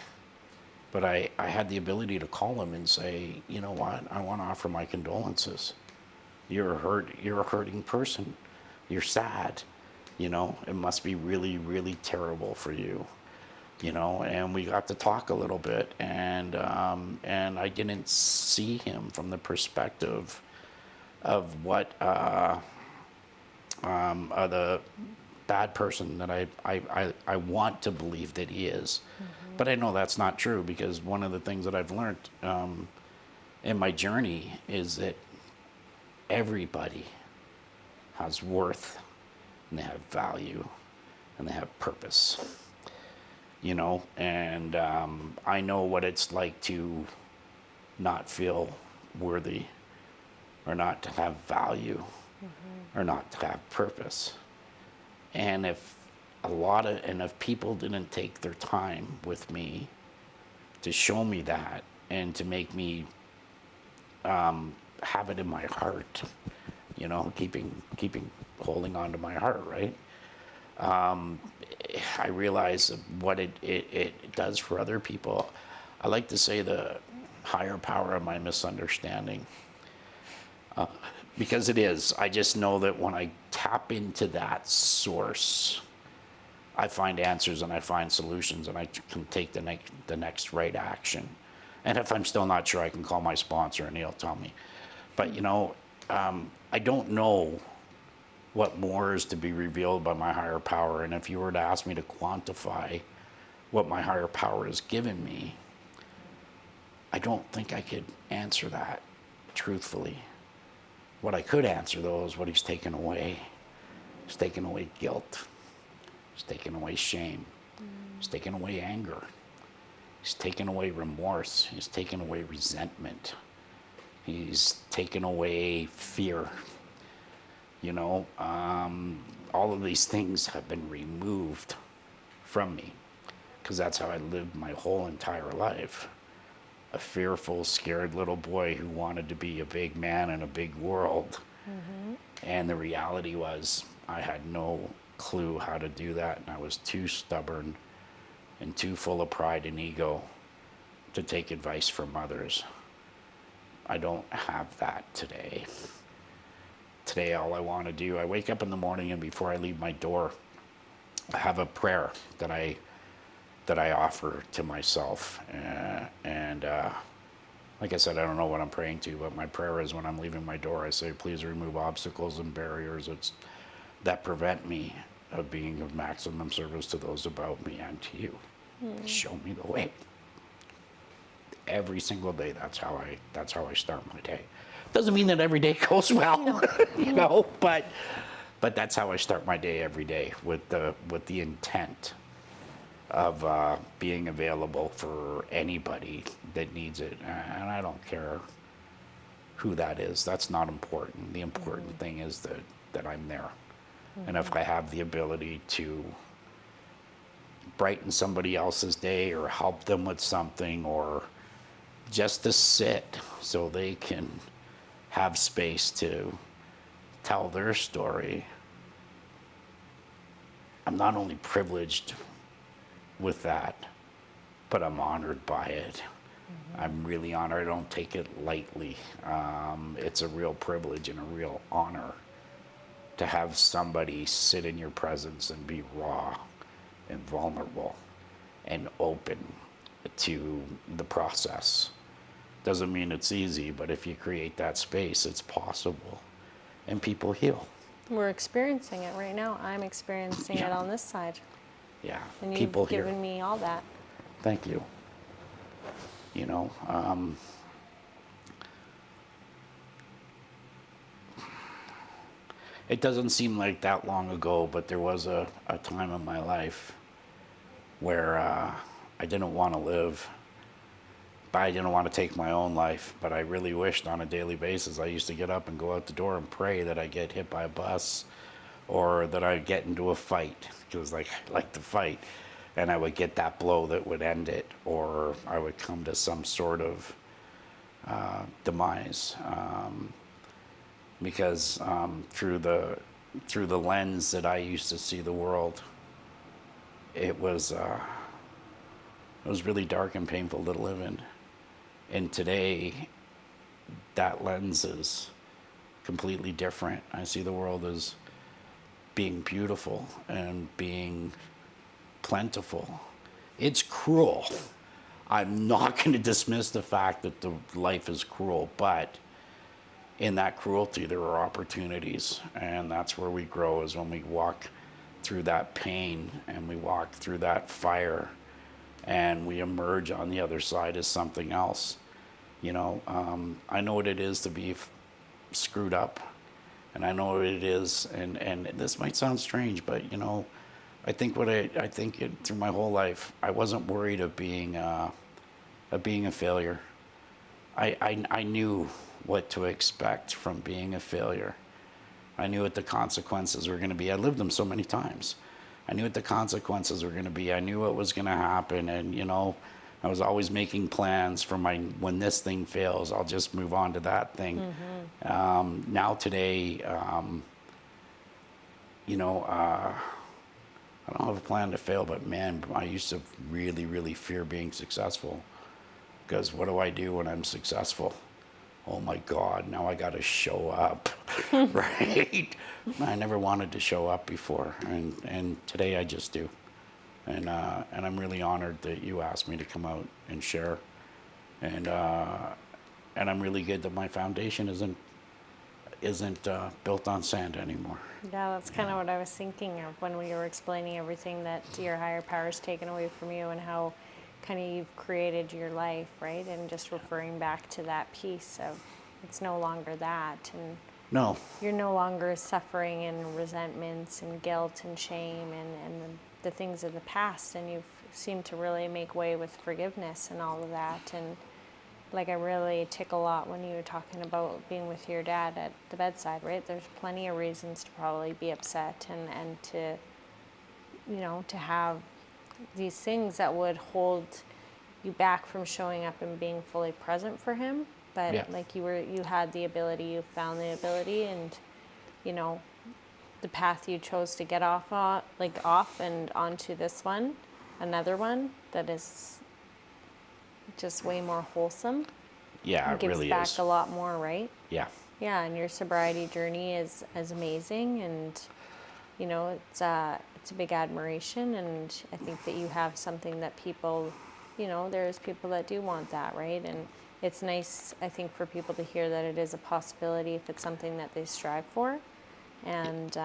but I had the ability to call him and say, you know what, I want to offer my condolences. You're a hurting person. You're sad. You know, it must be really, really terrible for you. You know, and we got to talk a little bit, and I didn't see him from the perspective of what the bad person that I want to believe that he is. But I know that's not true, because one of the things that I've learned in my journey is that everybody has worth, and they have value, and they have purpose. You know, and I know what it's like to not feel worthy, or not to have value, or not to have purpose. And if people didn't take their time with me to show me that, and to make me have it in my heart, you know, holding on to my heart, right? I realize what it does for other people. I like to say the higher power of my misunderstanding, because it is. I just know that when I tap into that source, I find answers, and I find solutions, and I can take the next right action. And if I'm still not sure, I can call my sponsor, and he'll tell me. But, you know, I don't know what more is to be revealed by my higher power. And if you were to ask me to quantify what my higher power has given me, I don't think I could answer that truthfully. What I could answer, though, is what he's taken away. He's taken away guilt. He's taken away shame. He's taken away anger. He's taken away remorse. He's taken away resentment. He's taken away fear. You know, all of these things have been removed from me, because that's how I lived my whole entire life. A fearful, scared little boy who wanted to be a big man in a big world. And the reality was, I had no clue how to do that, and I was too stubborn and too full of pride and ego to take advice from others. I don't have that today. Today, all I want to do, I wake up in the morning, and before I leave my door, I have a prayer that I offer to myself. Like I said, I don't know what I'm praying to, but my prayer is when I'm leaving my door, I say, please remove obstacles and barriers that prevent me of being of maximum service to those about me and to you. Show me the way. Every single day, that's how I start my day. Doesn't mean that every day goes well, no. but that's how I start my day every day, with the intent of being available for anybody that needs it. And I don't care who that is. That's not important. The important thing is that I'm there. And if I have the ability to brighten somebody else's day or help them with something, or just to sit so they can have space to tell their story, I'm not only privileged with that, but I'm honored by it. I'm really honored. I don't take it lightly. It's a real privilege and a real honor to have somebody sit in your presence and be raw and vulnerable and open to the process. Doesn't mean it's easy, but if you create that space, it's possible, and people heal. We're experiencing it right now. I'm experiencing it on this side. Yeah, And you've people heal. given me all that. Thank you. You know, it doesn't seem like that long ago, but there was a time in my life where I didn't want to live. But I didn't want to take my own life, but I really wished on a daily basis. I used to get up and go out the door and pray that I get hit by a bus, or that I get into a fight, because I like to fight, and I would get that blow that would end it, or I would come to some sort of demise, because through the lens that I used to see the world, it was really dark and painful to live in. And today, that lens is completely different. I see the world as being beautiful and being plentiful. It's cruel. I'm not going to dismiss the fact that the life is cruel, but in that cruelty, there are opportunities, and that's where we grow, is when we walk through that pain and we walk through that fire, and we emerge on the other side as something else. You know, I know what it is to be screwed up, and I know what it is, and this might sound strange, but you know, I think through my whole life, I wasn't worried of being a failure. I knew what to expect from being a failure. I knew what the consequences were going to be. I lived them so many times. I knew what the consequences were going to be. I knew what was going to happen, and you know, I was always making plans for when this thing fails, I'll just move on to that thing. Now today, you know, I don't have a plan to fail, but man, I used to really, really fear being successful, because what do I do when I'm successful? Oh my God, now I got to show up, right? I never wanted to show up before, and today I just do. And I'm really honored that you asked me to come out and share. And I'm really good that my foundation isn't built on sand anymore. Yeah, that's kind of what I was thinking of when we were explaining everything that your higher power's taken away from you, and how kind of you've created your life, right? And just referring back to that piece of it's no longer that, and No. you're no longer suffering in resentments and guilt and shame and the things of the past, and you've seemed to really make way with forgiveness and all of that. And like, I really tickle a lot when you were talking about being with your dad at the bedside, right? There's plenty of reasons to probably be upset and to, you know, to have these things that would hold you back from showing up and being fully present for him. But Yeah. like you had the ability, you found the ability, and you know, the path you chose to get off on, like off and onto this one, another one that is just way more wholesome. Yeah, And it gives really back is. a lot more, right? Yeah. Yeah, and your sobriety journey is amazing, and you know it's a big admiration, and I think that you have something that people, you know, there's people that do want that, right? And it's nice, I think, for people to hear that it is a possibility if it's something that they strive for. And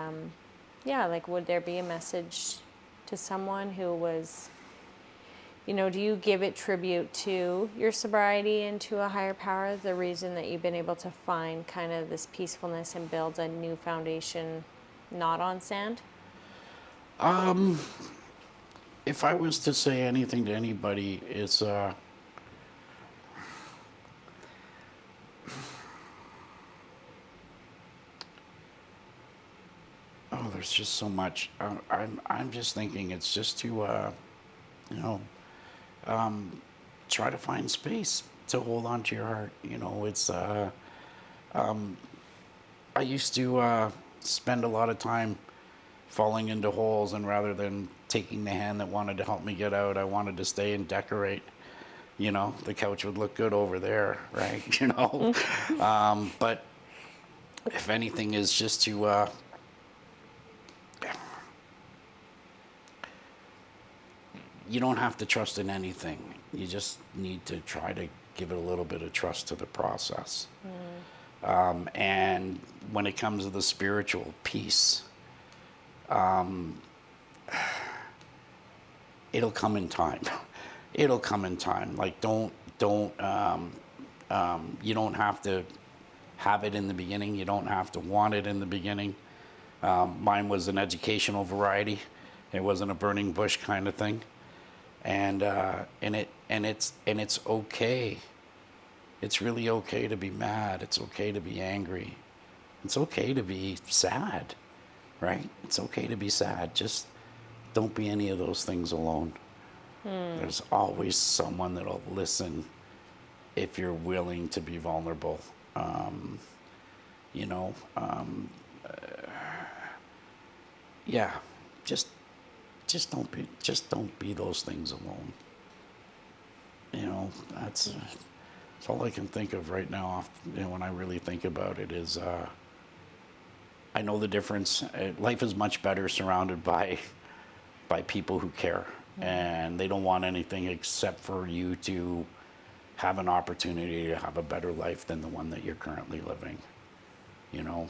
yeah, like, would there be a message to someone who was, you know, do you give it tribute to your sobriety and to a higher power, the reason that you've been able to find kind of this peacefulness and build a new foundation not on sand? If I was to say anything to anybody, it's oh, there's just so much. I'm just thinking it's just to you know, try to find space to hold on to your heart. You know, it's I used to spend a lot of time falling into holes, and rather than taking the hand that wanted to help me get out, I wanted to stay and decorate. You know, the couch would look good over there, right? You know, but if anything, is just to you don't have to trust in anything. You just need to try to give it a little bit of trust to the process. And when it comes to the spiritual piece, it'll come in time. It'll come in time. Like, you don't have to have it in the beginning. You don't have to want it in the beginning. Mine was an educational variety. It wasn't a burning bush kind of thing. And it's okay. It's really okay to be mad. It's okay to be angry. It's okay to be sad, right? It's okay to be sad. Just don't be any of those things alone. There's always someone that'll listen if you're willing to be vulnerable. You know, yeah, just don't be those things alone. You know, that's all I can think of right now. You know, when I really think about it, is I know the difference. Life is much better surrounded by people who care, and they don't want anything except for you to have an opportunity to have a better life than the one that you're currently living. You know,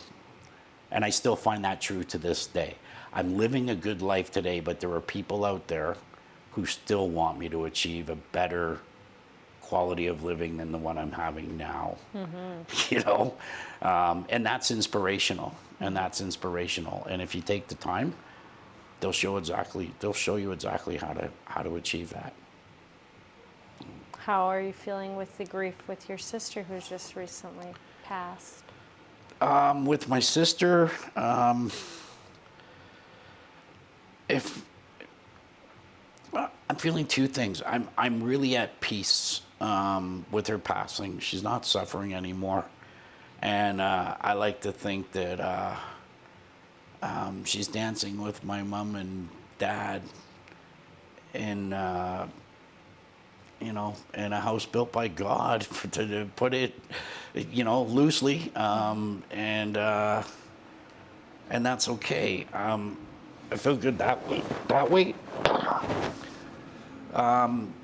and I still find that true to this day. I'm living a good life today, but there are people out there who still want me to achieve a better quality of living than the one I'm having now. You know, and that's inspirational. And that's inspirational. And if you take the time, they'll show you exactly how to achieve that. How are you feeling with the grief with your sister who's just recently passed? With my sister, if I'm feeling two things. I'm really at peace with her passing. She's not suffering anymore, and I like to think that she's dancing with my mom and dad in you know, in a house built by God, to put it, you know, loosely, and that's okay. I feel good that way.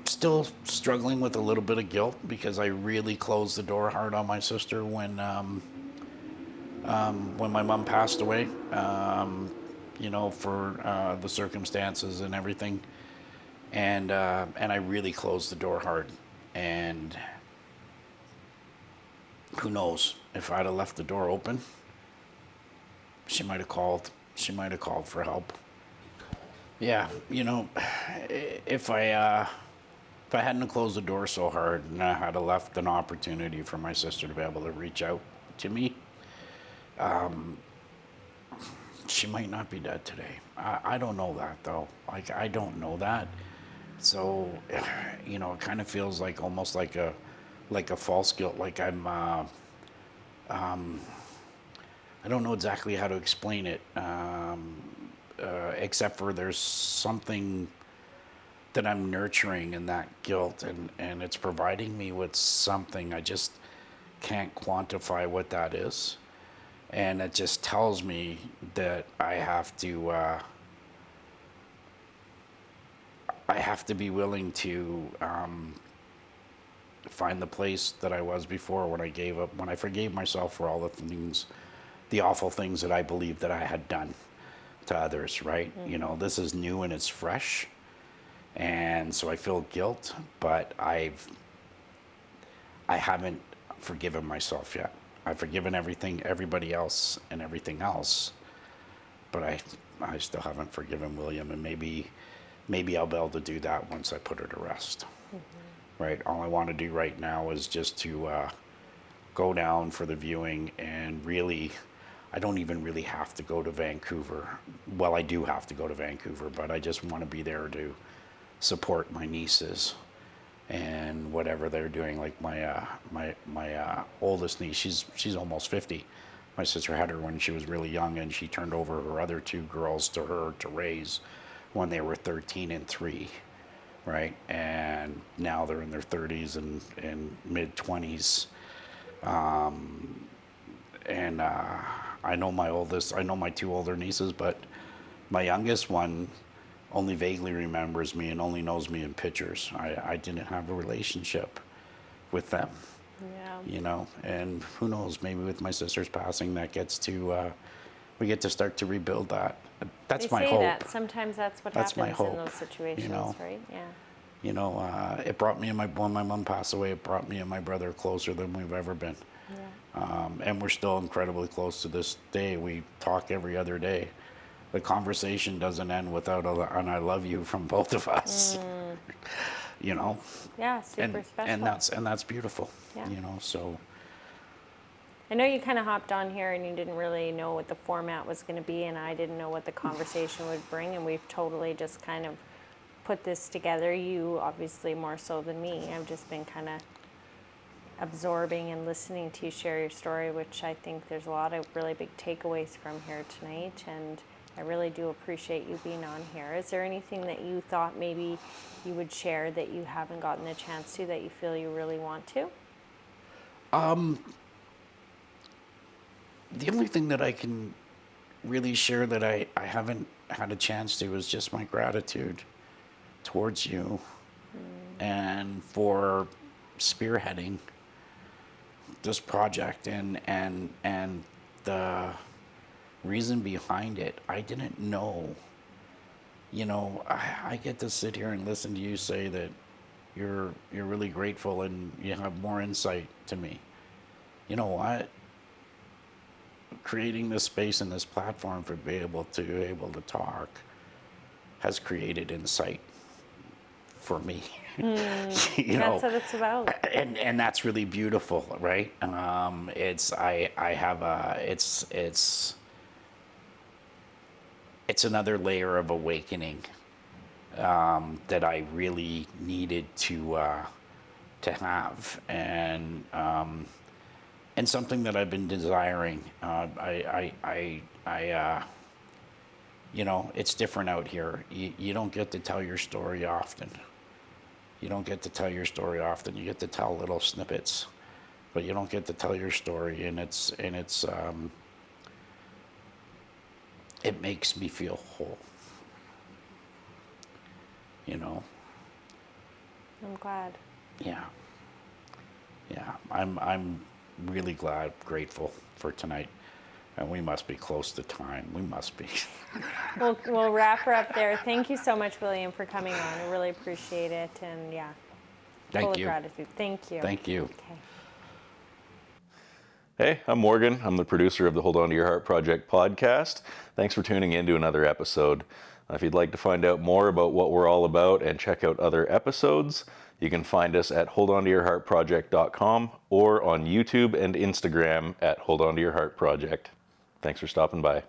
Still struggling with a little bit of guilt because I really closed the door hard on my sister when my mom passed away. You know, for the circumstances and everything, and I really closed the door hard. And who knows, if I'd have left the door open, she might have called. She might have called for help. Yeah, you know, if I hadn't closed the door so hard and I had left an opportunity for my sister to be able to reach out to me, she might not be dead today. I don't know that, though. Like, I don't know that. So, you know, it kind of feels like almost like a false guilt, like I'm I don't know exactly how to explain it, except for there's something that I'm nurturing in that guilt, and it's providing me with something. I just can't quantify what that is. And it just tells me that I have to be willing to find the place that I was before, when I gave up, when I forgave myself for all the things, the awful things that I believed that I had done to others, right? You know, this is new and it's fresh. And so I feel guilt, but I haven't forgiven myself yet. I've forgiven everybody else and everything else, but I still haven't forgiven William, and maybe I'll be able to do that once I put her to rest. Right? All I want to do right now is just to go down for the viewing, and really, I don't even really have to go to Vancouver. Well, I do have to go to Vancouver, but I just want to be there to support my nieces and whatever they're doing. Like my oldest niece, she's almost 50. My sister had her when she was really young, and she turned over her other two girls to her to raise when they were 13 and 3, right? And now they're in their 30s and mid 20s. I know my two older nieces, but my youngest one only vaguely remembers me and only knows me in pictures. I didn't have a relationship with them. Yeah. You know, and who knows, maybe with my sister's passing, that gets to, we get to start to rebuild that. That's my hope. They say that. Sometimes that's what That's my happens in hope, those situations, you know. right? Yeah. You know, it brought me and when my mom passed away, it brought me and my brother closer than we've ever been. Yeah. And we're still incredibly close to this day. We talk every other day. The conversation doesn't end without an "I love you" from both of us. You know. Yeah, super special. And that's beautiful. Yeah. You know, so. I know you kind of hopped on here and you didn't really know what the format was going to be, and I didn't know what the conversation would bring, and we've totally just kind of put this together. You obviously more so than me. I've just been kind of absorbing and listening to you share your story, which I think there's a lot of really big takeaways from here tonight, and I really do appreciate you being on here. Is there anything that you thought maybe you would share that you haven't gotten a chance to, that you feel you really want to? The only thing that I can really share that I haven't had a chance to is just my gratitude towards you and for spearheading this project, and the reason behind it. I didn't know. You know, I get to sit here and listen to you say that you're really grateful and you have more insight to me. You know what? Creating this space and this platform for being able to talk has created insight for me. You know, That's what it's about. and that's really beautiful, right? It's another layer of awakening that I really needed to have, and something that I've been desiring. You know, it's different out here. You don't get to tell your story often. You don't get to tell your story often. You get to tell little snippets, but you don't get to tell your story, and it makes me feel whole. You know. I'm glad. Yeah. I'm really grateful for tonight. And we must be close to time. We must be. We'll wrap her up there. Thank you so much, William, for coming on. I really appreciate it. And yeah, full of gratitude. Thank you. Thank you. Okay. Hey, I'm Morgan. I'm the producer of the Hold On to Your Heart Project podcast. Thanks for tuning in to another episode. If you'd like to find out more about what we're all about and check out other episodes, you can find us at holdontoyourheartproject.com or on YouTube and Instagram at Hold On to Your Heart Project. Thanks for stopping by.